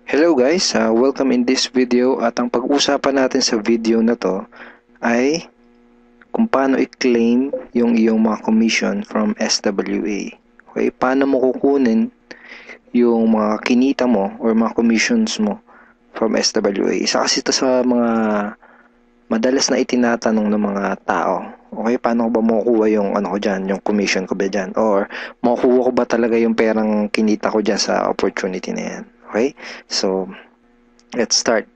Hello guys, welcome in this video at ang pag-uusapan natin sa video na to ay kung paano i-claim yung iyong mga commission from SWA. Okay, paano mo kukunin yung mga kinita mo or mga commissions mo from SWA. Isa kasi ito sa mga madalas na itinatanong ng mga tao. Okay, paano ko ba makukuha yung ano ko dyan, yung commission ko ba dyan? Or makukuha ko ba talaga yung perang kinita ko dyan sa opportunity na yan? Okay, so let's start.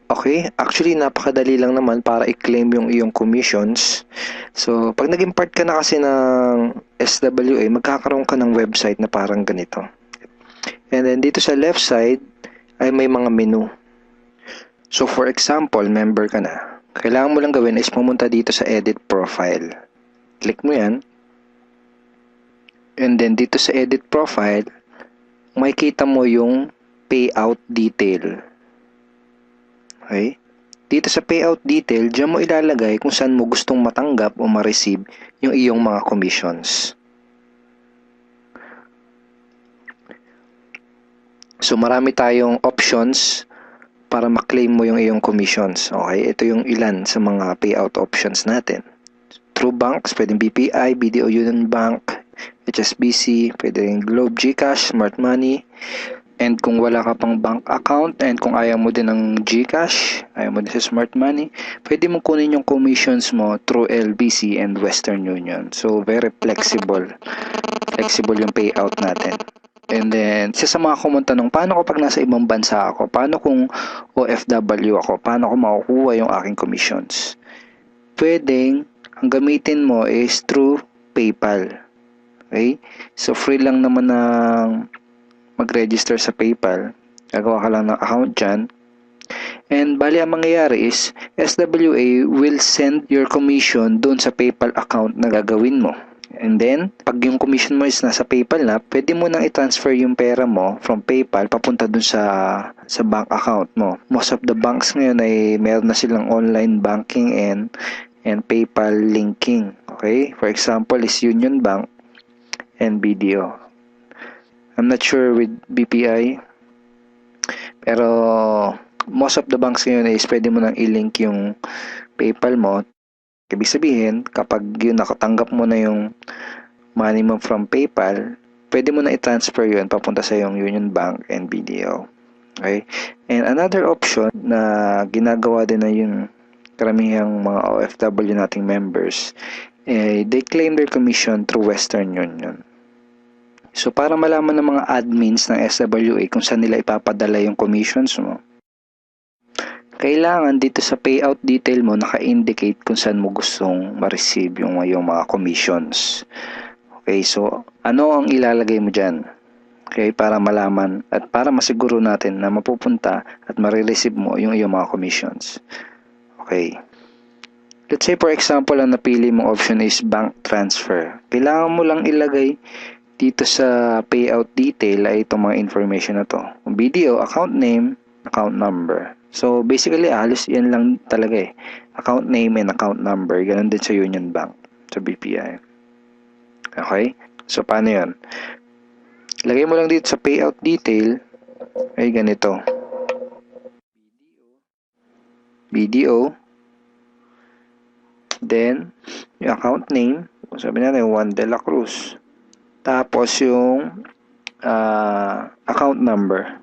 Okay, actually napakadali lang naman para i-claim yung iyong commissions. So, pag naging part ka na kasi ng SWA, magkakaroon ka ng website na parang ganito. And then dito sa left side ay may mga menu. So, for example, member ka na. Kailangan mo lang gawin is pumunta dito sa edit profile. Click mo yan. And then dito sa edit profile, makikita mo yung payout detail. Okay? Dito sa payout detail, diyan mo ilalagay kung saan mo gustong matanggap o ma-receive yung iyong mga commissions. So, marami tayong options para ma-claim mo yung iyong commissions. Okay? Ito yung ilan sa mga payout options natin. Through banks, pwedeng BPI, BDO Union Bank, HSBC, pwedeng Globe GCash, Smart Money. And kung wala ka pang bank account and kung ayaw mo din ng GCash, ayaw mo din sa Smart Money, pwede mo kunin yung commissions mo through LBC and Western Union. So, very flexible. Flexible yung payout natin. And then, sa mga kumuntanong, paano ko pag nasa ibang bansa ako? Paano kung OFW ako? Paano ko makukuha yung aking commissions? Pwedeng, ang gamitin mo is through PayPal. Okay? So, free lang naman ng mag-register sa PayPal. Gagawa ka lang ng account dyan. And bali ang mangyayari is SWA will send your commission doon sa PayPal account na gagawin mo. And then, pag yung commission mo is nasa PayPal na, pwede mo nang i-transfer yung pera mo from PayPal papunta doon sa bank account mo. Most of the banks ngayon ay meron na silang online banking and PayPal linking. Okay? For example, is Union Bank and BDO. I'm not sure with BPI. Pero most of the banks ngayon is pwede mo nang i-link yung PayPal mo. Ibig sabihin, kapag yun nakatanggap mo na yung money mo from PayPal, pwede mo na i-transfer yun papunta sa yung Union Bank and BDO. Okay? And another option na ginagawa din na yung karamihang mga OFW nating members, they claim their commission through Western Union. So, para malaman ng mga admins ng SWA kung saan nila ipapadala yung commissions mo, kailangan dito sa payout detail mo naka-indicate kung saan mo gustong ma-receive yung mga commissions. Okay, so ano ang ilalagay mo dyan? Okay, para malaman at para masiguro natin na mapupunta at ma-receive mo yung iyong mga commissions. Okay. Let's say for example, ang napili mong option is bank transfer. Kailangan mo lang ilagay dito sa payout detail ay itong mga information na to. BDO, account name, account number. So, basically, halos yan lang talaga eh. Account name and account number. Ganun din sa Union Bank, sa BPI. Okay? So, paano yan? Lagay mo lang dito sa payout detail ay ganito. BDO. Then, yung account name, sabi natin, Juan de la Cruz. Tapos yung account number.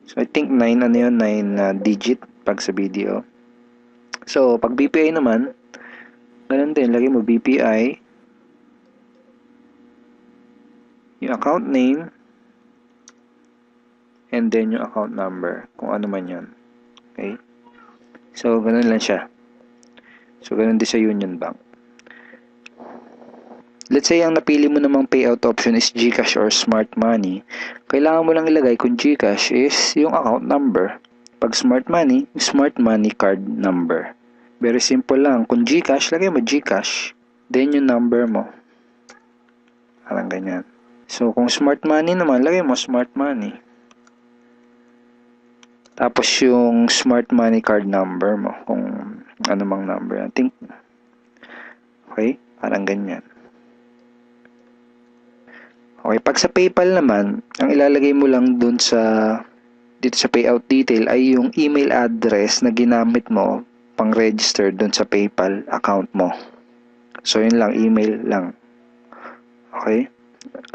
So, I think 9 digit pag sa BDO. So, pag BPI naman, ganun din, lagay mo BPI, yung account name, and then yung account number, kung ano man yun. Okay? So, ganun lang siya. So, ganun din sa Union Bank. Let's say, ang napili mo namang payout option is GCash or Smart Money. Kailangan mo lang ilagay kung GCash is yung account number. Pag Smart Money card number. Very simple lang. Kung GCash, lagay mo GCash. Then yung number mo. Parang ganyan. So, kung Smart Money naman, lagay mo Smart Money. Tapos yung Smart Money card number mo. Kung ano mang number. I think, okay? Parang ganyan. Okay, pag sa PayPal naman, ang ilalagay mo lang dun sa dito sa payout detail ay yung email address na ginamit mo pang-register dun sa PayPal account mo. So, yun lang, email lang. Okay?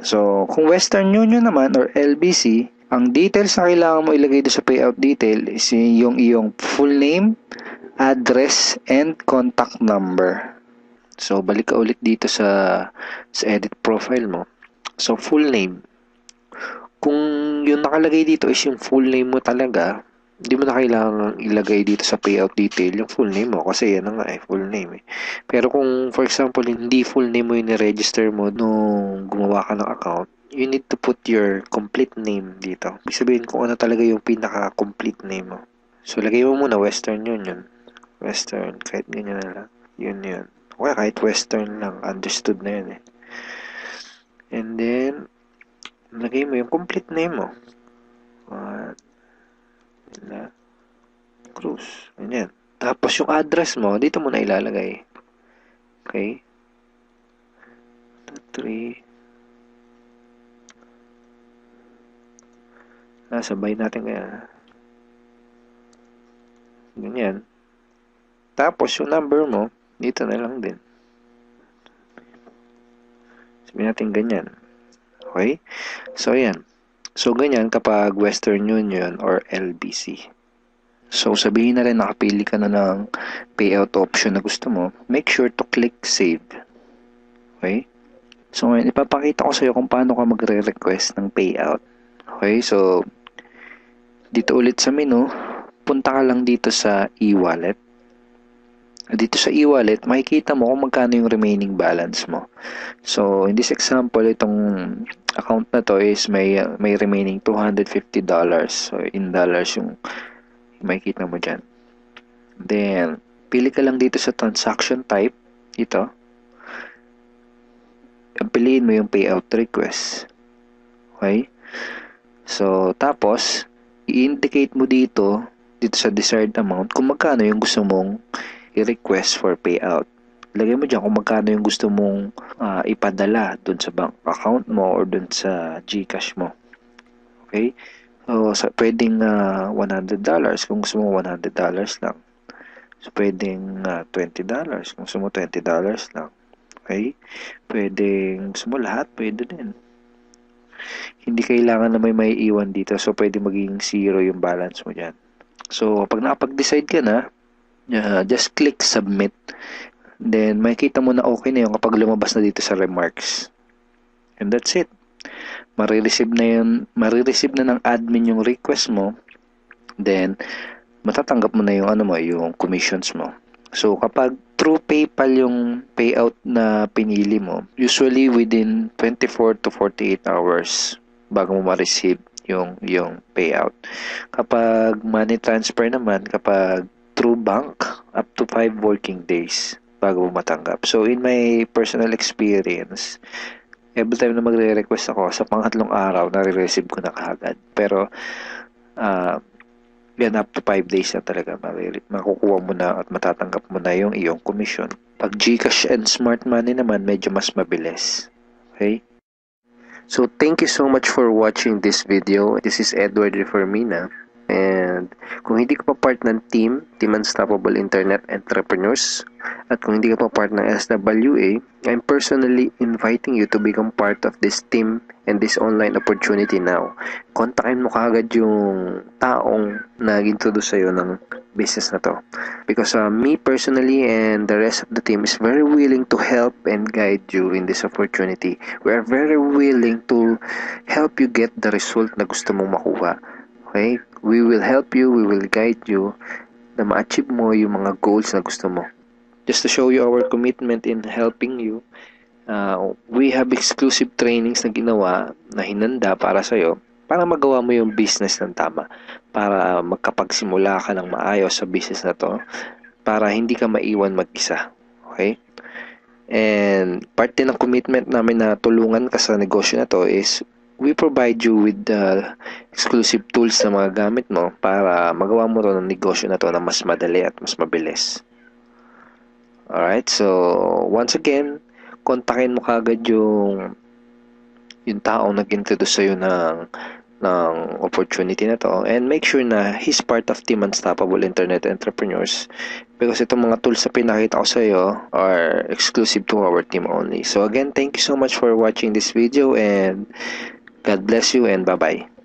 So, kung Western Union naman or LBC, ang details na kailangan mo ilagay doon sa payout detail is yung iyong full name, address, and contact number. So, balik ka ulit dito sa edit profile mo. So, full name. Kung yung nakalagay dito is yung full name mo talaga, hindi mo na kailangan ilagay dito sa payout detail yung full name mo kasi yan nga full name. Pero kung for example hindi full name mo yung register mo nung gumawa ka ng account, you need to put your complete name dito. Ibig sabihin kung ano talaga yung pinaka-complete name mo. So lagay mo muna Western Union. Western, kahit ganyan na lang. Yun. Okay, kahit Western lang, understood na yun eh. And then, lagay mo yung complete name mo. Cruz. Ganyan. Tapos yung address mo, dito mo na ilalagay. Okay? 3. Sabay natin kaya. Ganyan. Tapos yung number mo, dito na lang din. Sabihin natin ganyan. Okay? So, yan. So, ganyan kapag Western Union or LBC. So, sabihin na rin nakapili ka na ng payout option na gusto mo, make sure to click save. Okay? So, ngayon, ipapakita ko sa iyo kung paano ka magre-request ng payout. Okay? So, dito ulit sa menu, punta ka lang dito sa e-wallet. Dito sa e-wallet, makikita mo kung magkano yung remaining balance mo. So, in this example, itong account na to is may remaining $250. So, in dollars yung makikita mo dyan. Then, pili ka lang dito sa transaction type. Ito. Piliin mo yung payout request. Okay? So, tapos, i-indicate mo dito sa desired amount, kung magkano yung gusto mong i-request for payout. Lagay mo dyan kung magkano yung gusto mong ipadala dun sa bank account mo or dun sa GCash mo. Okay? So, pwedeng $100 kung gusto mo $100 lang. So, pwedeng $20 kung gusto mo $20 lang. Okay? Pwedeng gusto mo lahat, pwede din. Hindi kailangan na may iwan dito. So, pwede maging 0 yung balance mo dyan. So, pag nakapag-decide ka na, just click submit. Then, makikita mo na okay na yun kapag lumabas na dito sa remarks. And that's it. Marireceive na ng admin yung request mo. Then, matatanggap mo na yung yung commissions mo. So, kapag through PayPal yung payout na pinili mo, usually within 24 to 48 hours bago mo ma-receive yung payout. Kapag money transfer naman, kapag through bank, up to 5 working days bago mo matanggap. So, in my personal experience, every time na magre-request ako, sa pangatlong araw, nare-receive ko na kaagad. Pero, yan, up to 5 days na talaga makukuha mo na at matatanggap mo na yung iyong commission. Pag GCash and Smart Money naman, medyo mas mabilis. Okay? So, thank you so much for watching this video. This is Edward Reformina. And kung hindi ka pa part ng Team Unstoppable Internet Entrepreneurs, at kung hindi ka pa part ng SWA, I'm personally inviting you to become part of this team and this online opportunity now. Kontakin mo kaagad yung taong nag-introduce sa'yo ng business na to. Because me personally and the rest of the team is very willing to help and guide you in this opportunity. We are very willing to help you get the result na gusto mong makuha. Okay? We will help you, we will guide you na ma-achieve mo yung mga goals na gusto mo. Just to show you our commitment in helping you, we have exclusive trainings na ginawa, na hinanda para sa'yo, para magawa mo yung business ng tama, para magkapagsimula ka ng maayos sa business na to, para hindi ka maiwan mag-isa. Okay? And parte ng commitment namin na tulungan ka sa negosyo na to is we provide you with the exclusive tools na mga gamit mo para magawa mo to ng negosyo na to na mas madali at mas mabilis. Alright, so once again, kontakin mo kagad yung taong nag-introduce sa'yo ng ng opportunity na to, and make sure na he's part of Team Unstoppable Internet Entrepreneurs, because itong mga tools na pinakita ko sa iyo are exclusive to our team only. So again, thank you so much for watching this video, and God bless you, and bye-bye.